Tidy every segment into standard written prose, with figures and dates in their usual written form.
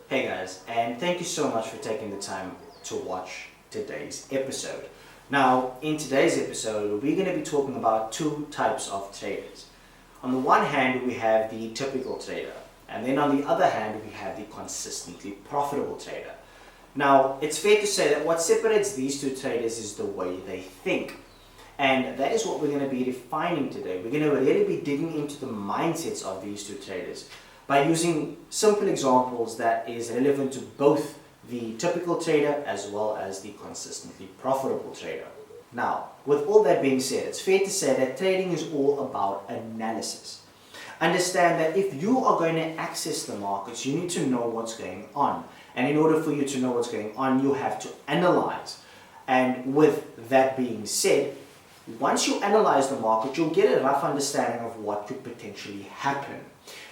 Hey guys, and thank you so much for taking the time to watch today's episode. Now, in today's episode, we're going to be talking about two types of traders. On the one hand, we have the typical trader, and then on the other hand, we have the consistently profitable trader. Now, it's fair to say that what separates these two traders is the way they think. And that is what we're going to be defining today. We're going to really be digging into the mindsets of these two traders by using simple examples that is relevant to both the typical trader as well as the consistently profitable trader. Now, with all that being said, it's fair to say that trading is all about analysis. Understand that if you are going to access the markets, you need to know what's going on. And in order for you to know what's going on, you have to analyze. And with that being said, once you analyze the market, you'll get a rough understanding of what could potentially happen.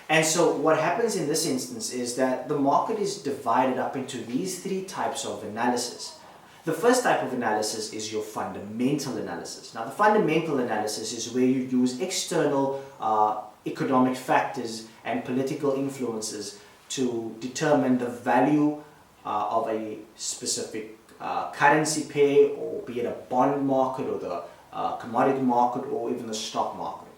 And so what happens in this instance is that the market is divided up into these three types of analysis. The first type of analysis is your fundamental analysis. Now, the fundamental analysis is where you use external economic factors and political influences to determine the value of a specific currency pair, or be it a bond market or the commodity market or even the stock market.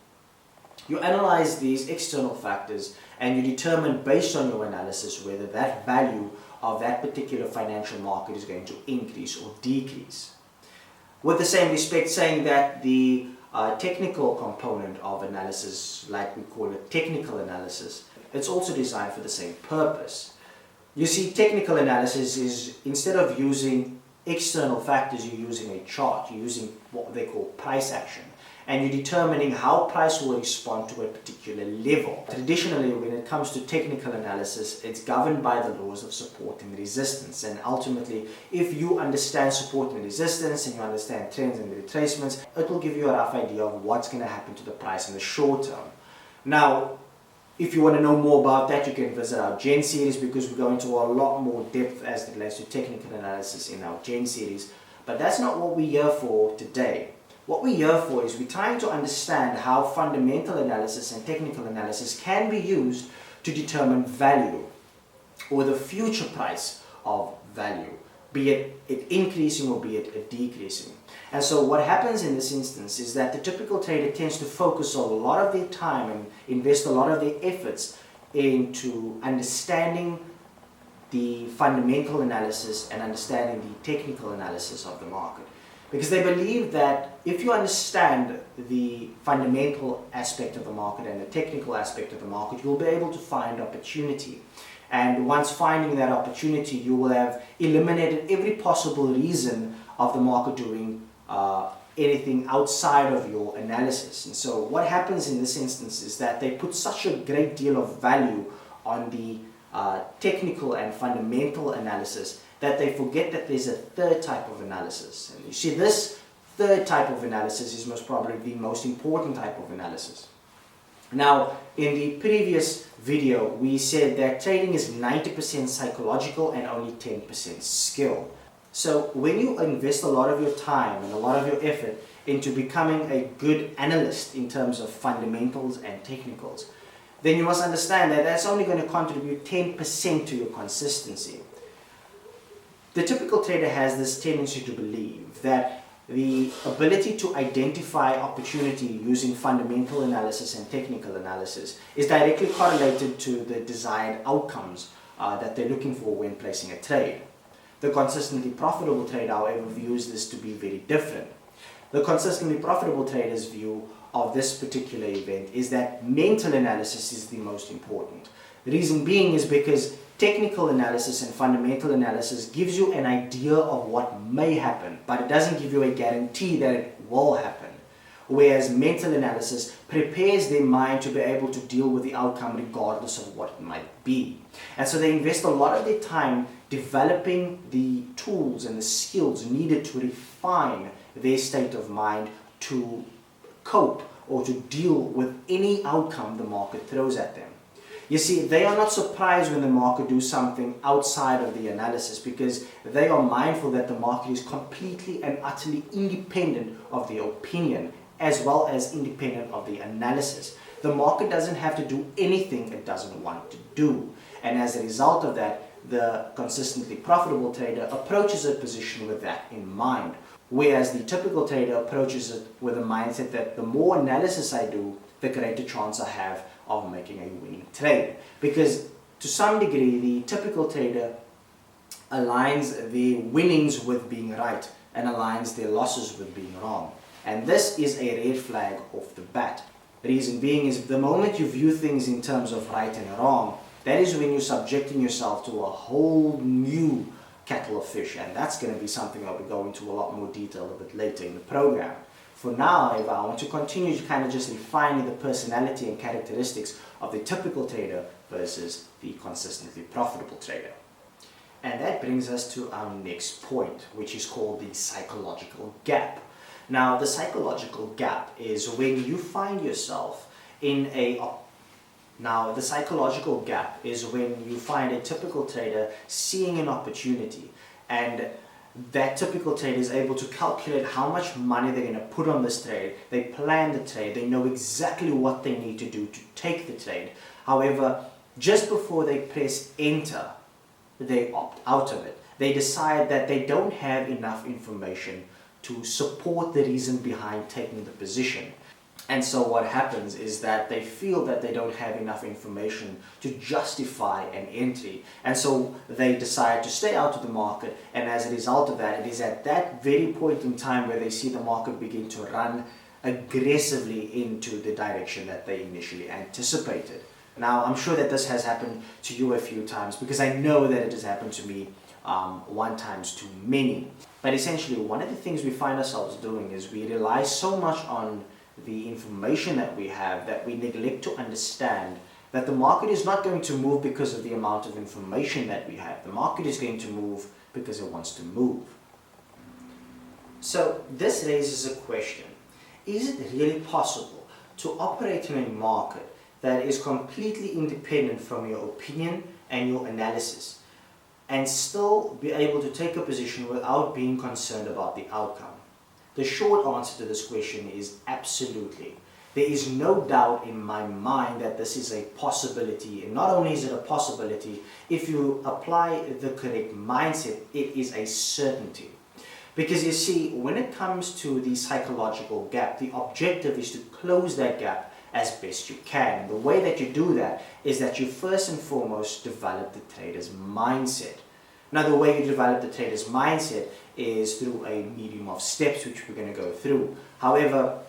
You analyze these external factors and you determine based on your analysis whether that value of that particular financial market is going to increase or decrease. With the same respect, saying that the technical component of analysis, like we call it technical analysis, it's also designed for the same purpose. You see, technical analysis is, instead of using external factors, you're using a chart, you're using what they call price action, and you're determining how price will respond to a particular level. Traditionally, when it comes to technical analysis, it's governed by the laws of support and resistance, and ultimately, if you understand support and resistance and you understand trends and retracements, it will give you a rough idea of what's going to happen to the price in the short term. Now, if you want to know more about that, you can visit our Gen series, because we go into a lot more depth as it relates to technical analysis in our Gen series. But that's not what we're here for today. What we're here for is we're trying to understand how fundamental analysis and technical analysis can be used to determine value, or the future price of value, be it increasing or be it decreasing. And so what happens in this instance is that the typical trader tends to focus a lot of their time and invest a lot of their efforts into understanding the fundamental analysis and understanding the technical analysis of the market. Because they believe that if you understand the fundamental aspect of the market and the technical aspect of the market, you'll be able to find opportunity. And once finding that opportunity, you will have eliminated every possible reason of the market doing anything outside of your analysis. And so what happens in this instance is that they put such a great deal of value on the technical and fundamental analysis that they forget that there's a third type of analysis. And you see, this third type of analysis is most probably the most important type of analysis. Now, in the previous video, we said that trading is 90% psychological and only 10% skill. So when you invest a lot of your time and a lot of your effort into becoming a good analyst in terms of fundamentals and technicals, then you must understand that that's only going to contribute 10% to your consistency. The typical trader has this tendency to believe that the ability to identify opportunity using fundamental analysis and technical analysis is directly correlated to the desired outcomes that they're looking for when placing a trade. The consistently profitable trader, however, views this to be very different. The consistently profitable trader's view of this particular event is that mental analysis is the most important. The reason being is because technical analysis and fundamental analysis gives you an idea of what may happen, but it doesn't give you a guarantee that it will happen. Whereas mental analysis prepares their mind to be able to deal with the outcome regardless of what it might be. And so they invest a lot of their time developing the tools and the skills needed to refine their state of mind to cope or to deal with any outcome the market throws at them. You see, they are not surprised when the market do something outside of the analysis, because they are mindful that the market is completely and utterly independent of their opinion as well as independent of the analysis. The market doesn't have to do anything it doesn't want to do. And as a result of that, the consistently profitable trader approaches a position with that in mind. Whereas the typical trader approaches it with a mindset that the more analysis I do, the greater chance I have of making a winning trade. Because to some degree, the typical trader aligns the winnings with being right and aligns their losses with being wrong. And this is a red flag off the bat. The reason being is the moment you view things in terms of right and wrong, that is when you're subjecting yourself to a whole new kettle of fish, and that's going to be something I'll be going into a lot more detail a bit later in the program. For now, however, I want to continue to kind of just refine the personality and characteristics of the typical trader versus the consistently profitable trader. And that brings us to our next point, which is called the psychological gap. Now, the psychological gap is when you find yourself in a the psychological gap is when you find a typical trader seeing an opportunity, and that typical trader is able to calculate how much money they're going to put on this trade. They plan the trade, they know exactly what they need to do to take the trade. However, just before they press enter, they opt out of it. They decide that they don't have enough information to support the reason behind taking the position. And so what happens is that they feel that they don't have enough information to justify an entry. And so they decide to stay out of the market. And as a result of that, it is at that very point in time where they see the market begin to run aggressively into the direction that they initially anticipated. Now, I'm sure that this has happened to you a few times, because I know that it has happened to me one times too many. But essentially, one of the things we find ourselves doing is we rely so much on the information that we have that we neglect to understand that the market is not going to move because of the amount of information that we have. The market is going to move because it wants to move. So this raises a question. Is it really possible to operate in a market that is completely independent from your opinion and your analysis and still be able to take a position without being concerned about the outcome? The short answer to this question is absolutely. There is no doubt in my mind that this is a possibility. And not only is it a possibility, if you apply the correct mindset, it is a certainty. Because you see, when it comes to the psychological gap, the objective is to close that gap as best you can. The way that you do that is that you first and foremost develop the trader's mindset. Now, the way you develop the trader's mindset is through a medium of steps, which we're going to go through. However,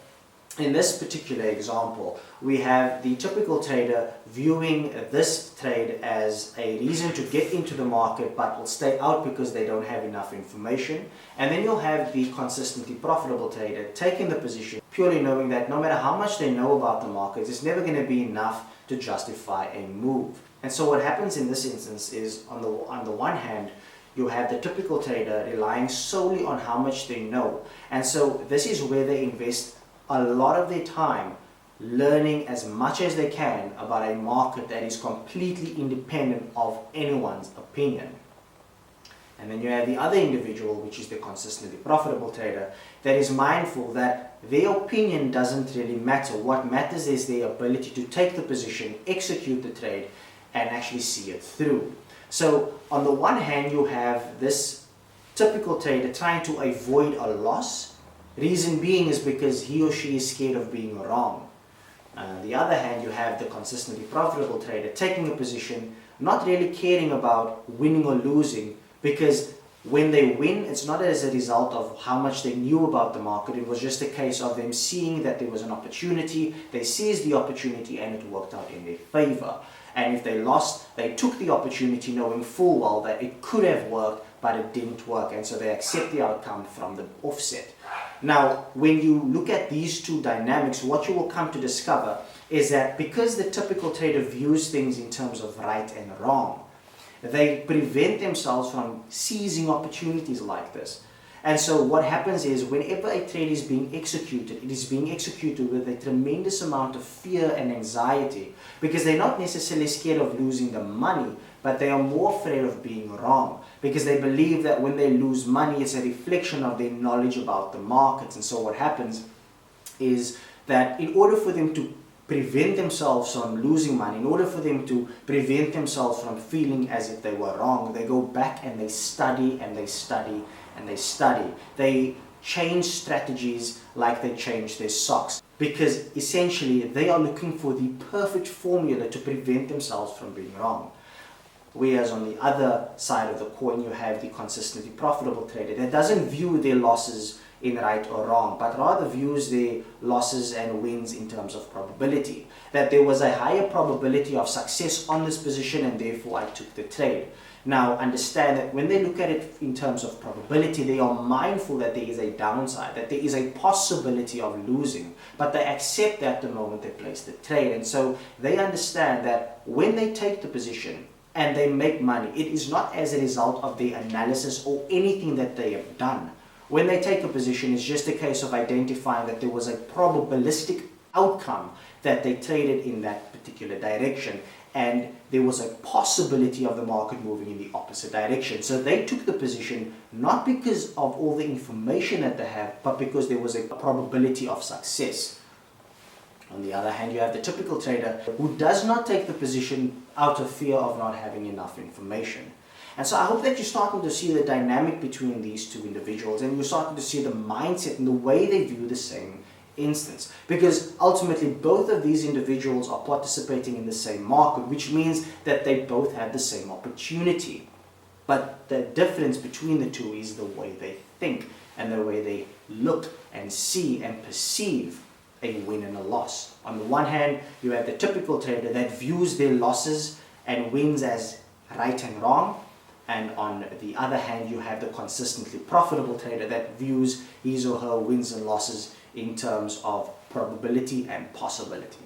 in this particular example, we have the typical trader viewing this trade as a reason to get into the market but will stay out because they don't have enough information. And then you'll have the consistently profitable trader taking the position purely knowing that no matter how much they know about the markets, it's never going to be enough to justify a move. And so what happens in this instance is, on the one hand, you have the typical trader relying solely on how much they know. And so this is where they invest a lot of their time learning as much as they can about a market that is completely independent of anyone's opinion. And then you have the other individual, which is the consistently profitable trader, that is mindful that their opinion doesn't really matter. What matters is their ability to take the position, execute the trade, and actually see it through. So on the one hand, you have this typical trader trying to avoid a loss. Reason being is because he or she is scared of being wrong. On the other hand, you have the consistently profitable trader taking a position, not really caring about winning or losing, because when they win, it's not as a result of how much they knew about the market. It was just a case of them seeing that there was an opportunity. They seized the opportunity and it worked out in their favor. And if they lost, they took the opportunity knowing full well that it could have worked, but it didn't work. And so they accept the outcome from the offset. Now, when you look at these two dynamics, what you will come to discover is that because the typical trader views things in terms of right and wrong, they prevent themselves from seizing opportunities like this. And so what happens is, whenever a trade is being executed, it is being executed with a tremendous amount of fear and anxiety, because they're not necessarily scared of losing the money, but they are more afraid of being wrong, because they believe that when they lose money, it's a reflection of their knowledge about the markets. And so what happens is that in order for them to prevent themselves from losing money, in order for them to prevent themselves from feeling as if they were wrong, they go back and they study and they study and they study. They change strategies like they change their socks, because essentially they are looking for the perfect formula to prevent themselves from being wrong. Whereas on the other side of the coin, you have the consistently profitable trader that doesn't view their losses in right or wrong, but rather views their losses and wins in terms of probability. That there was a higher probability of success on this position and therefore I took the trade. Now understand that when they look at it in terms of probability, they are mindful that there is a downside, that there is a possibility of losing, but they accept that the moment they place the trade. And so they understand that when they take the position and they make money, it is not as a result of their analysis or anything that they have done. When they take a position, it's just a case of identifying that there was a probabilistic outcome that they traded in that particular direction, and there was a possibility of the market moving in the opposite direction. So they took the position not because of all the information that they have, but because there was a probability of success. On the other hand, you have the typical trader who does not take the position out of fear of not having enough information. And so I hope that you're starting to see the dynamic between these two individuals, and you're starting to see the mindset and the way they view the same instance. Because ultimately both of these individuals are participating in the same market, which means that they both have the same opportunity. But the difference between the two is the way they think and the way they look and see and perceive a win and a loss. On the one hand, you have the typical trader that views their losses and wins as right and wrong, and on the other hand, you have the consistently profitable trader that views his or her wins and losses in terms of probability and possibility.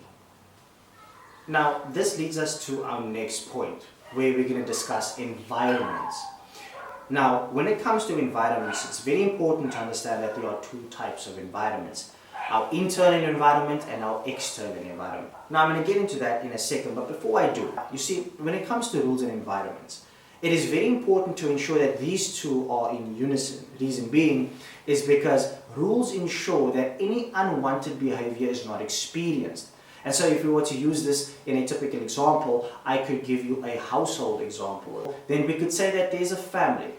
Now, this leads us to our next point, where we're going to discuss environments. Now, when it comes to environments, it's very important to understand that there are two types of environments: our internal environment and our external environment. Now, I'm going to get into that in a second, but before I do, you see, when it comes to rules and environments, it is very important to ensure that these two are in unison. Reason being is because rules ensure that any unwanted behavior is not experienced. And so if we were to use this in a typical example, I could give you a household example. Then we could say that there's a family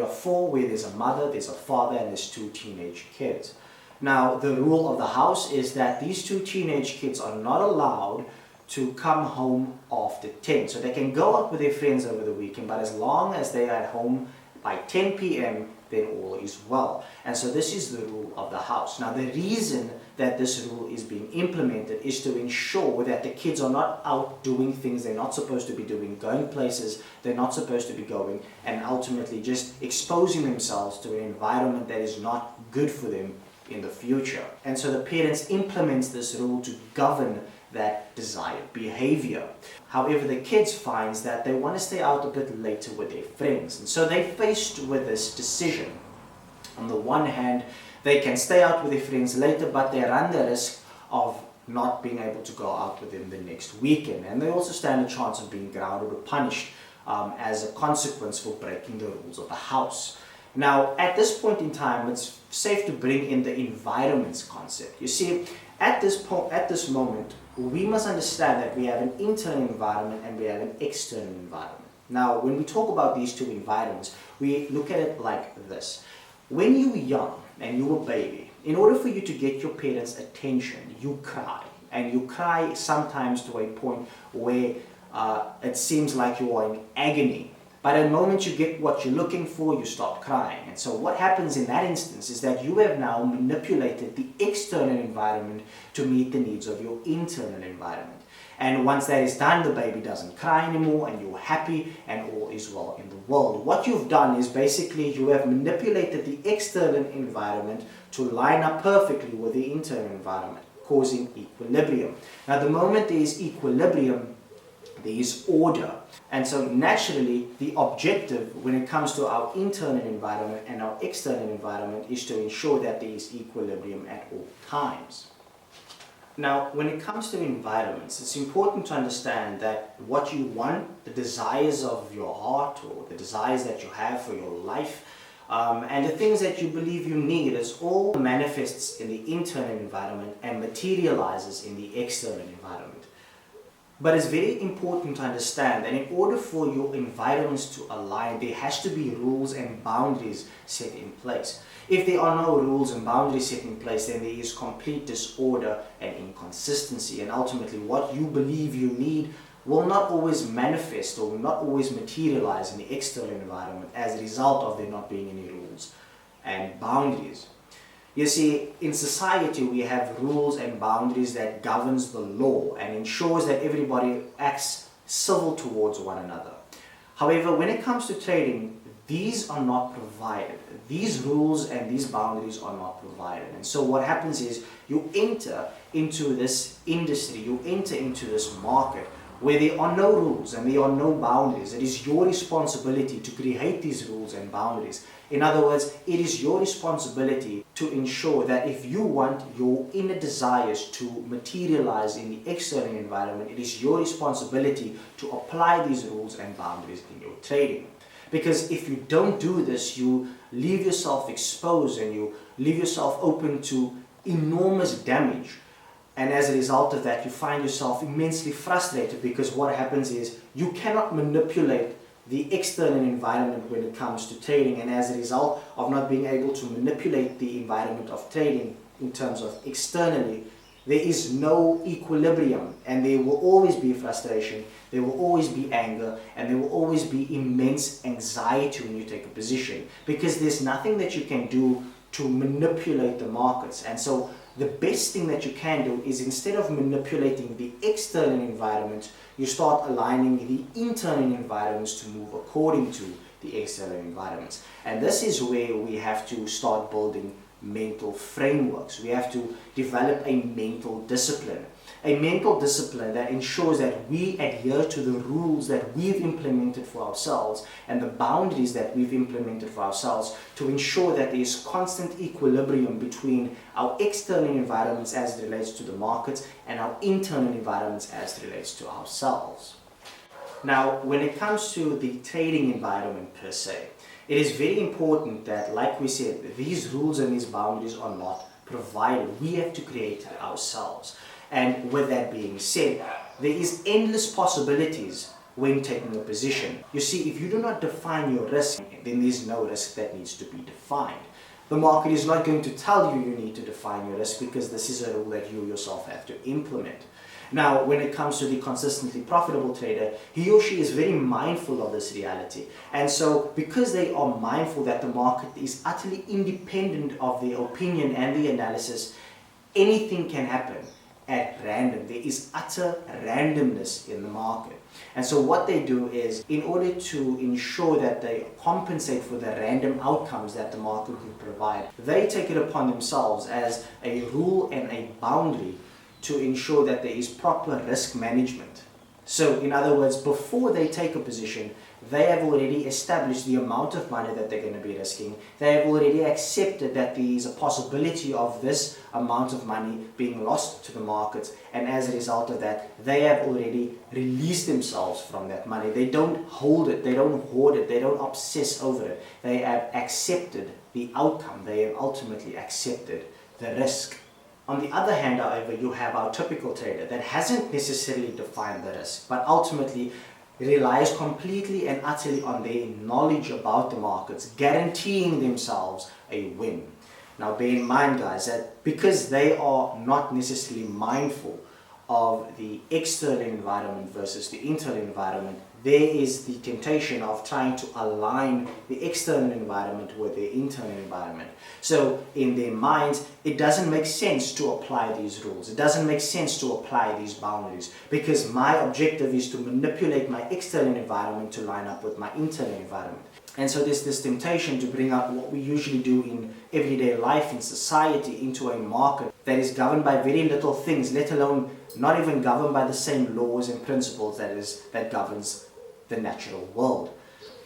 of four, where there's a mother, there's a father, and there's two teenage kids. Now, the rule of the house is that these two teenage kids are not allowed to come home after 10. So they can go out with their friends over the weekend, but as long as they are at home by 10 p.m., then all is well. And so this is the rule of the house. Now, the reason that this rule is being implemented is to ensure that the kids are not out doing things they're not supposed to be doing, going places they're not supposed to be going, and ultimately just exposing themselves to an environment that is not good for them in the future. And so the parents implements this rule to govern that desired behavior. However, the kids finds that they want to stay out a bit later with their friends, and so they're faced with this decision. On the one hand, they can stay out with their friends later, but they run the risk of not being able to go out with them the next weekend, and they also stand a chance of being grounded or punished as a consequence for breaking the rules of the house. Now, at this point in time, it's safe to bring in the environments concept. You see, at this moment, we must understand that we have an internal environment and we have an external environment. Now, when we talk about these two environments, we look at it like this. When you were young and you were a baby, in order for you to get your parents' attention, you cry. And you cry sometimes to a point where it seems like you are in agony. But at the moment you get what you're looking for, you stop crying. And so what happens in that instance is that you have now manipulated the external environment to meet the needs of your internal environment. And once that is done, the baby doesn't cry anymore and you're happy and all is well in the world. What you've done is basically you have manipulated the external environment to line up perfectly with the internal environment, causing equilibrium. Now, the moment there is equilibrium, there is order. And so naturally, the objective when it comes to our internal environment and our external environment is to ensure that there is equilibrium at all times. Now, when it comes to environments, it's important to understand that what you want, the desires of your heart or the desires that you have for your life, and the things that you believe you need is all manifests in the internal environment and materializes in the external environment. But it's very important to understand that in order for your environments to align, there has to be rules and boundaries set in place. If there are no rules and boundaries set in place, then there is complete disorder and inconsistency, and ultimately what you believe you need will not always manifest or will not always materialize in the external environment as a result of there not being any rules and boundaries. You see, in society we have rules and boundaries that governs the law and ensures that everybody acts civil towards one another. However, when it comes to trading, these are not provided. These rules and these boundaries are not provided. And so what happens is you enter into this industry, you enter into this market where there are no rules and there are no boundaries. It is your responsibility to create these rules and boundaries. In other words, it is your responsibility to ensure that if you want your inner desires to materialize in the external environment, it is your responsibility to apply these rules and boundaries in your trading. Because if you don't do this, you leave yourself exposed and you leave yourself open to enormous damage. And as a result of that, you find yourself immensely frustrated, because what happens is you cannot manipulate the external environment when it comes to trading, and as a result of not being able to manipulate the environment of trading in terms of externally, there is no equilibrium, and there will always be frustration, there will always be anger, and there will always be immense anxiety when you take a position, because there's nothing that you can do to manipulate the markets. And so the best thing that you can do is, instead of manipulating the external environment, you start aligning the internal environments to move according to the external environments. And this is where we have to start building mental frameworks. We have to develop a mental discipline. A mental discipline that ensures that we adhere to the rules that we've implemented for ourselves and the boundaries that we've implemented for ourselves, to ensure that there is constant equilibrium between our external environments as it relates to the markets and our internal environments as it relates to ourselves. Now, when it comes to the trading environment per se, it is very important that, like we said, these rules and these boundaries are not provided. We have to create it ourselves. And with that being said, there is endless possibilities when taking a position. You see, if you do not define your risk, then there's no risk that needs to be defined. The market is not going to tell you you need to define your risk, because this is a rule that you yourself have to implement. Now, when it comes to the consistently profitable trader, he or she is very mindful of this reality. And so, because they are mindful that the market is utterly independent of their opinion and the analysis, anything can happen at random. There is utter randomness in the market. And so what they do is, in order to ensure that they compensate for the random outcomes that the market will provide, they take it upon themselves as a rule and a boundary to ensure that there is proper risk management. So in other words, before they take a position, they have already established the amount of money that they're going to be risking. They have already accepted that there is a possibility of this amount of money being lost to the markets, and as a result of that, they have already released themselves from that money. They don't hold it, they don't hoard it, they don't obsess over it. They have accepted the outcome. They have ultimately accepted the risk. On the other hand, however, you have our typical trader that hasn't necessarily defined the risk, but ultimately relies completely and utterly on their knowledge about the markets, guaranteeing themselves a win. Now, bear in mind, guys, that because they are not necessarily mindful of the external environment versus the internal environment, there is the temptation of trying to align the external environment with the internal environment. So in their minds, it doesn't make sense to apply these rules. It doesn't make sense to apply these boundaries, because my objective is to manipulate my external environment to line up with my internal environment. And so there's this temptation to bring out what we usually do in everyday life, in society, into a market that is governed by very little things, let alone not even governed by the same laws and principles that governs the natural world.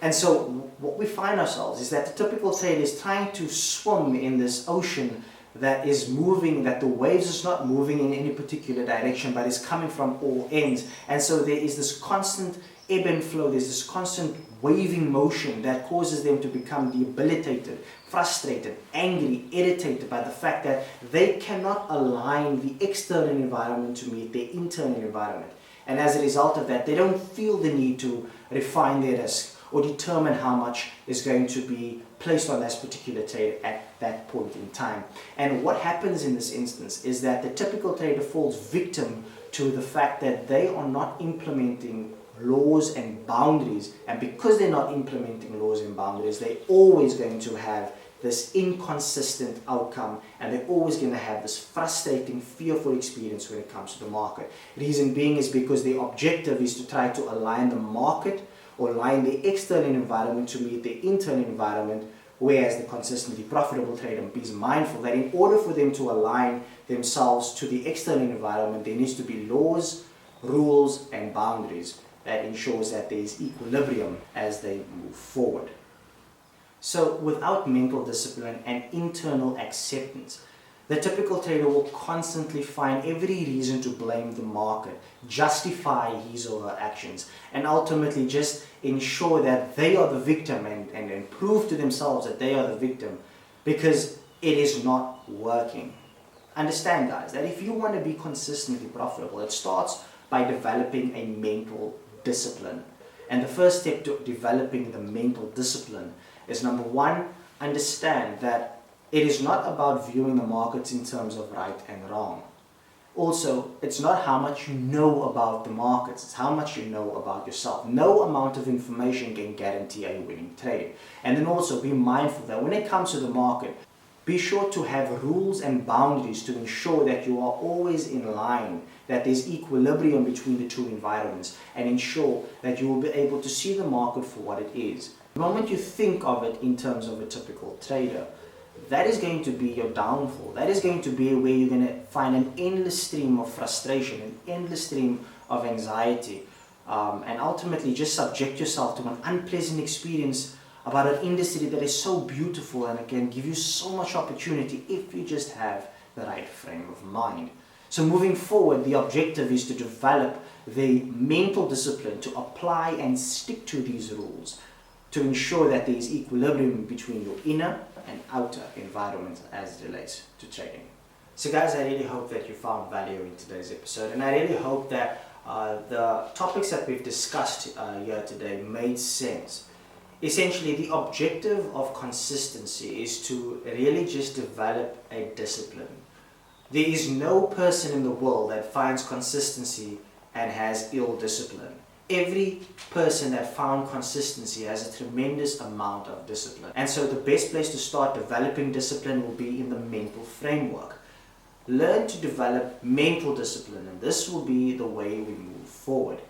And so what we find ourselves is that the typical trader is trying to swim in this ocean that is moving, that the waves is not moving in any particular direction, but is coming from all ends. And so there is this constant ebb and flow, there's this constant waving motion that causes them to become debilitated, frustrated, angry, irritated by the fact that they cannot align the external environment to meet their internal environment. And as a result of that, they don't feel the need to refine their risk or determine how much is going to be placed on this particular trade at that point in time. And what happens in this instance is that the typical trader falls victim to the fact that they are not implementing laws and boundaries, and because they're not implementing laws and boundaries, they're always going to have this inconsistent outcome, and they're always going to have this frustrating, fearful experience when it comes to the market. Reason being is because the objective is to try to align the market or align the external environment to meet the internal environment, whereas the consistently profitable trader is mindful that in order for them to align themselves to the external environment, there needs to be laws, rules, and boundaries that ensures that there is equilibrium as they move forward. So without mental discipline and internal acceptance, the typical trader will constantly find every reason to blame the market, justify his or her actions, and ultimately just ensure that they are the victim and prove to themselves that they are the victim because it is not working. Understand, guys, that if you want to be consistently profitable, it starts by developing a mental discipline. And the first step to developing the mental discipline is, number one, understand that it is not about viewing the markets in terms of right and wrong. Also, it's not how much you know about the markets, it's how much you know about yourself. No amount of information can guarantee a winning trade. And then also be mindful that when it comes to the market, be sure to have rules and boundaries to ensure that you are always in line, that there's equilibrium between the two environments, and ensure that you will be able to see the market for what it is. The moment you think of it in terms of a typical trader, that is going to be your downfall. That is going to be where you're going to find an endless stream of frustration, an endless stream of anxiety, and ultimately just subject yourself to an unpleasant experience about an industry that is so beautiful and it can give you so much opportunity if you just have the right frame of mind. So moving forward, the objective is to develop the mental discipline to apply and stick to these rules to ensure that there is equilibrium between your inner and outer environment as it relates to trading. So guys, I really hope that you found value in today's episode, and I really hope that the topics that we've discussed here today made sense. Essentially, the objective of consistency is to really just develop a discipline. There is no person in the world that finds consistency and has ill discipline. Every person that found consistency has a tremendous amount of discipline. And so the best place to start developing discipline will be in the mental framework. Learn to develop mental discipline, and this will be the way we move forward.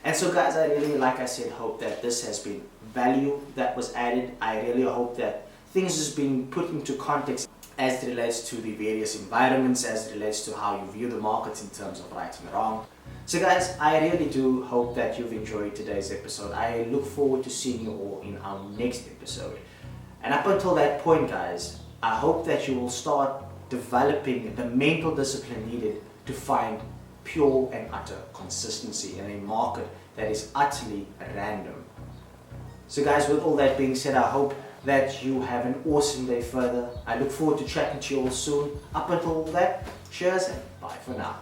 And so guys, I really, like I said, hope that this has been value that was added. I really hope that things is being put into context as it relates to the various environments, as it relates to how you view the markets in terms of right and wrong. So guys, I really do hope that you've enjoyed today's episode. I look forward to seeing you all in our next episode. And up until that point, guys, I hope that you will start developing the mental discipline needed to find pure and utter consistency in a market that is utterly random. So guys, with all that being said, I hope that you have an awesome day further. I look forward to chatting to you all soon. Up until all that, cheers and bye for now.